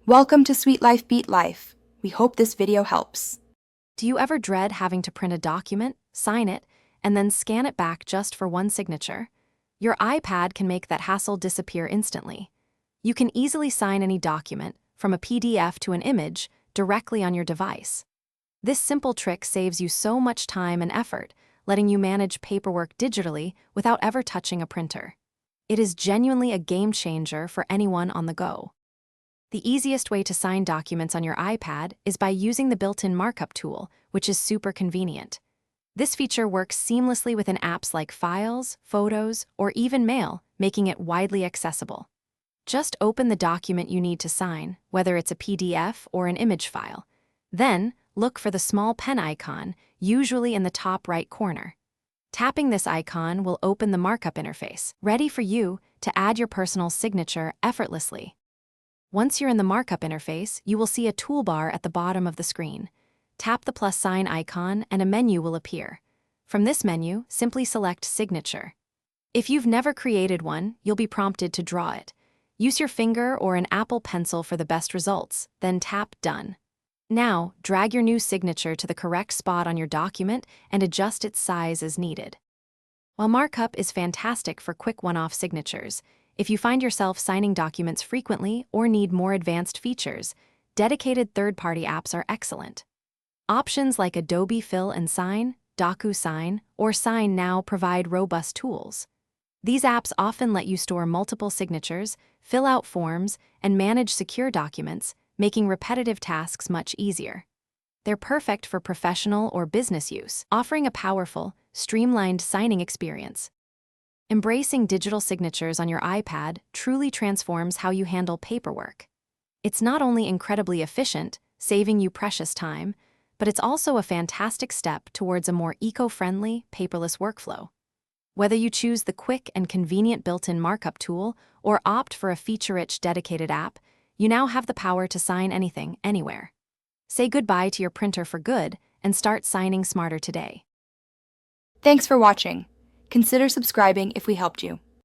Welcome to Sweet Life Beat Life. We hope this video helps. Do you ever dread having to print a document, sign it, and then scan it back just for one signature? Your iPad can make that hassle disappear instantly. You can easily sign any document, from a PDF to an image, directly on your device. This simple trick saves you so much time and effort, letting you manage paperwork digitally without ever touching a printer. It is genuinely a game changer for anyone on the go. The easiest way to sign documents on your iPad is by using the built-in markup tool, which is super convenient. This feature works seamlessly within apps like Files, Photos, or even Mail, making it widely accessible. Just open the document you need to sign, whether it's a PDF or an image file. Then, look for the small pen icon, usually in the top right corner. Tapping this icon will open the markup interface, ready for you to add your personal signature effortlessly. Once you're in the markup interface, you will see a toolbar at the bottom of the screen. Tap the plus sign icon and a menu will appear. From this menu, simply select Signature. If you've never created one, you'll be prompted to draw it. Use your finger or an Apple Pencil for the best results, then tap Done. Now, drag your new signature to the correct spot on your document and adjust its size as needed. While markup is fantastic for quick one-off signatures, if you find yourself signing documents frequently or need more advanced features, dedicated third-party apps are excellent. Options like Adobe Fill and Sign, DocuSign, or Sign Now provide robust tools. These apps often let you store multiple signatures, fill out forms, and manage secure documents, making repetitive tasks much easier. They're perfect for professional or business use, offering a powerful, streamlined signing experience. Embracing digital signatures on your iPad truly transforms how you handle paperwork. It's not only incredibly efficient, saving you precious time, but it's also a fantastic step towards a more eco-friendly, paperless workflow. Whether you choose the quick and convenient built-in markup tool or opt for a feature-rich dedicated app, you now have the power to sign anything, anywhere. Say goodbye to your printer for good and start signing smarter today. Thanks for watching. Consider subscribing if we helped you.